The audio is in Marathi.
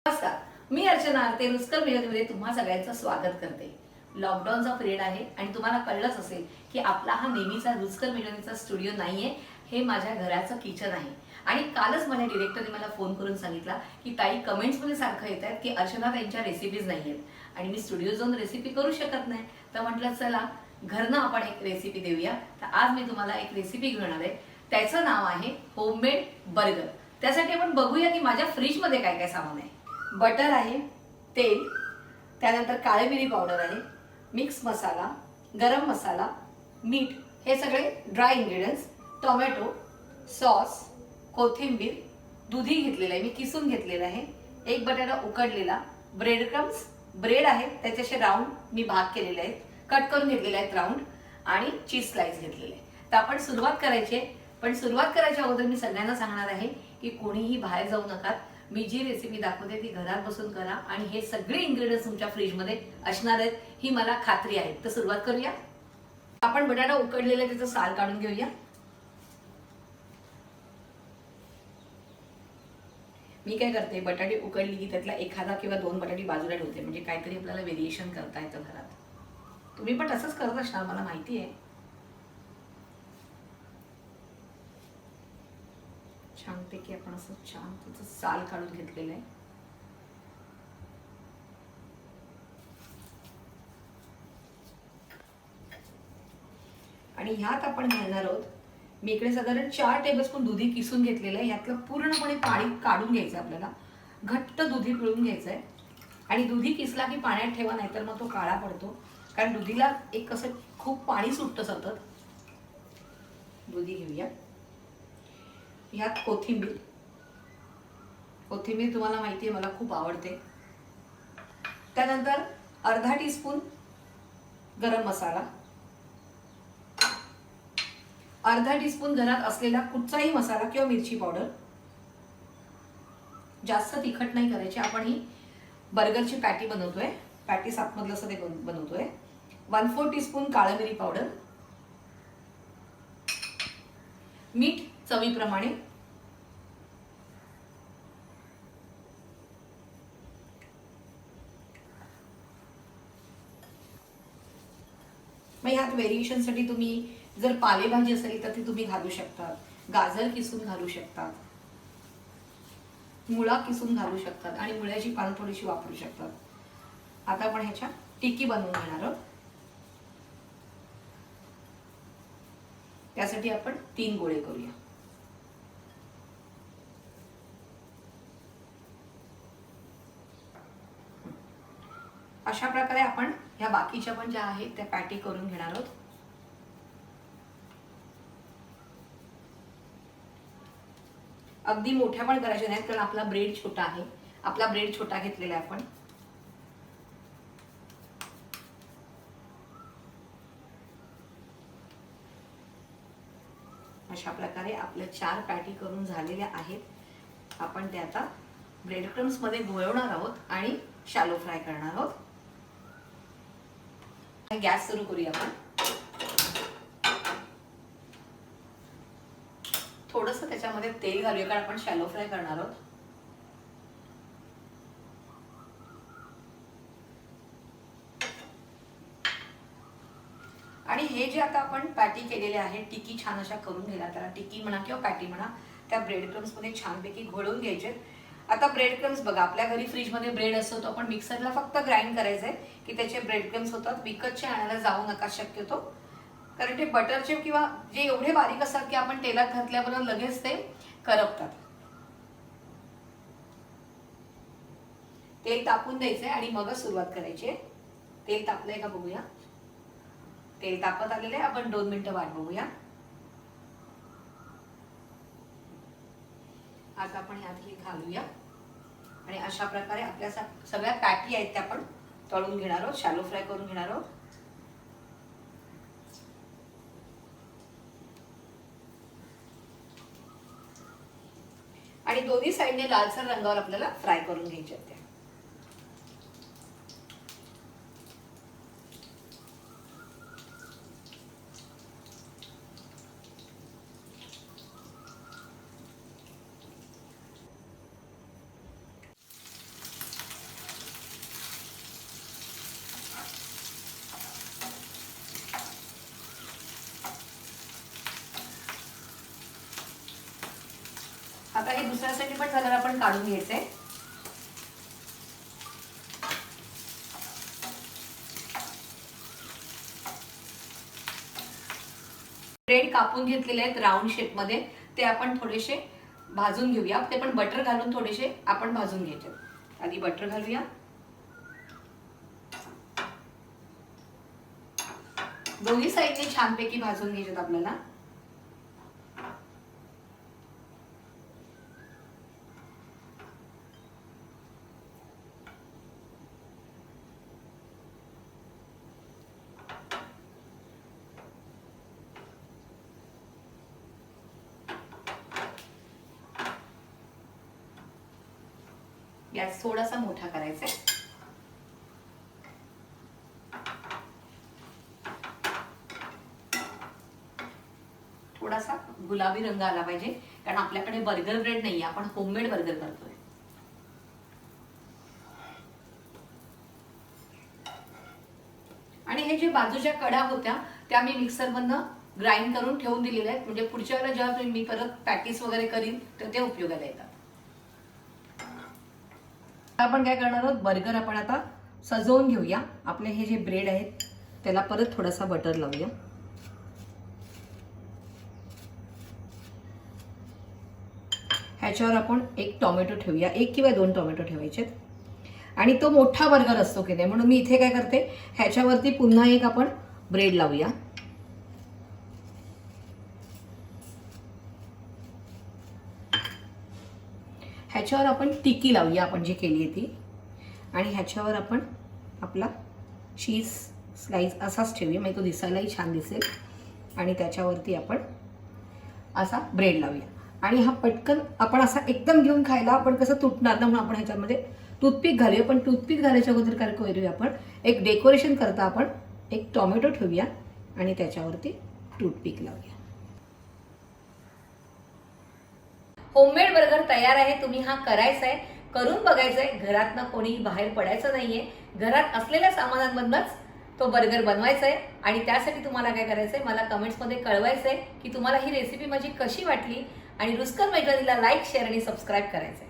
नमस्कार, मी अर्चना आरते रुचकर मेनूमध्ये तुम्हा सगळ्यांचं स्वागत करते. लॉकडाऊनचा पिरियड आहे आणि तुम्हाला कळलंच असेल की आपला हा नेहमीचा रुचकर मेनूचा स्टुडिओ नाहीये, हे माझ्या घराचं किचन आहे. आणि कालच माझ्या डिरेक्टरने मला फोन करून सांगितला की ताई कमेंट्समध्ये सारखं येत आहेत की अर्चना त्यांच्या रेसिपीज नाही आहेत आणि मी स्टुडिओ जाऊन रेसिपी करू शकत नाही. तर म्हटलं चला घरनं आपण एक रेसिपी देऊया. तर आज मी तुम्हाला एक रेसिपी घेऊन आहे. त्याचं नाव आहे होममेड बर्गर. त्यासाठी आपण बघूया की माझ्या फ्रीजमध्ये काय काय सामान आहे. बटर आहे, तेल, त्यानंतर काळी मिरी पावडर आहे, मिक्स मसाला, गरम मसाला, मीठ, हे सगळे ड्राय इंग्रेडियंट्स, टोमॅटो, सॉस, कोथिंबीर, दुधी घेतलेलं आहे, मी किसून घेतलेलं आहे, एक बटाटा उकडलेला, ब्रेड क्रम्स, ब्रेड आहे त्याचे असे राऊंड मी भाग केलेले आहेत, कट करून घेतलेले आहेत राऊंड, आणि चीज स्लाइस घेतलेले आहे. तर आपण सुरुवात करायची आहे. पण सुरुवात करायच्या अगोदर मी सगळ्यांना सांगणार आहे की कोणीही बाहेर जाऊ नका. मी जी रेसिपी दाखवते ती घरात बसून करा आणि हे सगळे इंग्रेडियंट्स तुमच्या फ्रीजमध्ये असणार आहेत ही मला खात्री आहे. तर सुरुवात करूया. आपण बटाटा उकडलेला त्याचं साल काढून घेऊया. मी काय करते, बटाटे उकडली की त्यातला एखादा किंवा दोन बटाटे बाजूला ठेवते, म्हणजे काहीतरी आपल्याला व्हेरिएशन करता येतं घरात. तुम्ही पण तसंच करत असणार मला माहिती आहे. छानपैकी आपण असं छान त्याचं साल काढून घेतलेलं आहे. आणि ह्यात आपण घालणार आहोत, मी इकडे साधारण 4 टेबलस्पून दुधी किसून घेतलेलं आहे. यातलं पूर्णपणे पाणी काढून घ्यायचं आपल्याला. घट्ट दुधी पिळून घ्यायचं आहे. आणि दुधी किसला की पाण्यात ठेवा, नाहीतर मग तो काळा पडतो. कारण दुधीला एक असं खूप पाणी सुटतं सतत. दुधी घेऊया. ह्यात कोथिंबीर. कोथिंबीर तुम्हाला माहिती आहे मला खूप आवडते. त्यानंतर अर्धा टीस्पून गरम मसाला, अर्धा टीस्पून घरात असलेला कुठचाही मसाला किंवा मिरची पावडर. जास्त तिखट नाही करायची. आपण ही बर्गरची पॅटी बनवतोय, पॅटी आतमधलं असं ते बनवतोय. 1/4 टीस्पून काळी मिरी पावडर, मीठ चवीप्रमाणे, मग ह्यात व्हेरिएशनसाठी तुम्ही जर पालेभाजी असेल तर ती तुम्ही घालू शकतात, गाजर किसून घालू शकतात, मुळा किसून घालू शकतात आणि मुळ्याची पानं थोडीशी वापरू शकतात. आता आपण ह्याच्या टिक्की बनवून घेणार आहोत. त्यासाठी आपण 3 गोळे करूया. अशा प्रकारे आपण ह्या बाकीच्या पण ज्या आहेत त्या पॅटी करून घेणार आहोत. अगदी मोठ्या पण करायच्या नाहीत कारण आपला ब्रेड छोटा आहे. आपला ब्रेड छोटा घेतलेला आहे आपण. अशा प्रकारे आपल्या 4 पॅटी करून झालेल्या आहेत. आपण त्या आता ब्रेड क्रम्स मध्ये घोळवणार आहोत आणि शॅलो फ्राय करणार आहोत. गॅस सुरू करूया आपण. थोडंसं त्याच्यामध्ये तेल घालूया कारण आपण शॅलो फ्राय करणार आहोत. आणि हे जे आता आपण पॅटी केलेले आहे, टिक्की छान अशा करून घ्यायला, त्याला टिक्की म्हणा किंवा पॅटी म्हणा, त्या ब्रेड क्रम्स मध्ये छानपैकी घोळवून घ्यायचे. आता ब्रेड क्रम्स बघा, आपल्या घरी फ्रीजमध्ये ब्रेड असतो, तो आपण मिक्सरला फक्त ग्राइंड करायचंय की त्याचे ब्रेड क्रम्स होतात. विकतचे आणायला जाऊ नका शक्यतो, कारण ते बटरचे किंवा जे एवढे बारीक असतात की आपण तेलात घातल्याबरोबर लगेच ते करपतात. तेल तापून द्यायचंय आणि मगच सुरुवात करायची. तेल तापलंय का बघूया. तेल तापत आलेलं आहे. आपण 2 मिनिटं वाट बघूया. आता आपण ह्यात हे घालूया आणि अशा प्रकारे आपल्या सगळ्या पॅटी आहेत त्या आपण तळून घेणार आहोत, शॅलो फ्राय करून घेणार आहोत. आणि दोन्ही साईडने लालसर रंगावर आपल्याला फ्राय करून घ्यायचे आहेत. मिसळण्यासाठी पण झाल्यावर आपण काढून घ्यायचंय. ब्रेड कापून घेतलेले आहेत राऊंड शेप मध्ये, ते आपण थोडेसे भाजून घेऊया. ते पण बटर घालून थोडेसे आपण भाजून घ्यायचे. आधी बटर घालूया. दोन्ही साईडने छानपैकी भाजून घ्यायचे आपल्याला. गॅस थोडासा मोठा करायचा आहे. थोडासा गुलाबी रंग आला पाहिजे, कारण आपल्याकडे बर्गर ब्रेड नाहीये, आपण होममेड बर्गर करतोय. आणि हे जे बाजूच्या कडा होत्या त्या मी मिक्सरमधनं ग्राइंड करून ठेवून दिलेल्या आहेत, म्हणजे पुढच्या वेळेला जेव्हा मी परत पॅटीस वगैरे करीन तर ते उपयोगाला येतात. आपण काय करणार आहोत, बर्गर आपण आता सजवून घेऊया. आपले हे जे ब्रेड आहेत त्याला परत थोडासा बटर लावूया. ह्याच्यावर आपण एक टोमॅटो ठेवूया, 1 किंवा 2 टोमॅटो ठेवायचे. आणि तो मोठा बर्गर असतो की नाही, म्हणून मी इथे काय करते, ह्याच्यावरती पुन्हा एक आपण ब्रेड लावूया. ह्याच्यावर आपण टिक्की लावूया आपण जी केली आहे ती. आणि ह्याच्यावर आपण आपला चीज स्लाइस असाच ठेवूया, म्हणजे तो दिसायलाही छान दिसेल. आणि त्याच्यावरती आपण असा ब्रेड लावूया. आणि हा पटकन आपण असा एकदम घेऊन खायला आपण कसं तुटणार ना, म्हणून आपण ह्याच्यामध्ये टूथपिक घालूया. पण टूथपिक घालायच्या अगोदर काय करूया, आपण एक डेकोरेशन करता आपण एक टोमॅटो ठेवूया आणि त्याच्यावरती टूथपिक लावूया. होममेड बर्गर तयार आहे. तुम्ही हा करायचा आहे, करून बघायचंय. घरातनं कोणी बाहेर पडायचं नाहीये, घरात असलेल्या सामानांमधनच तो बर्गर बनवायचा आहे. आणि त्यासाठी तुम्हाला काय करायचंय, मला कमेंट्समध्ये कळवायचंय की तुम्हाला ही रेसिपी माझी कशी वाटली. आणि रुचकर मैत्रिणीला लाईक, शेअर आणि सबस्क्राईब करायचंय.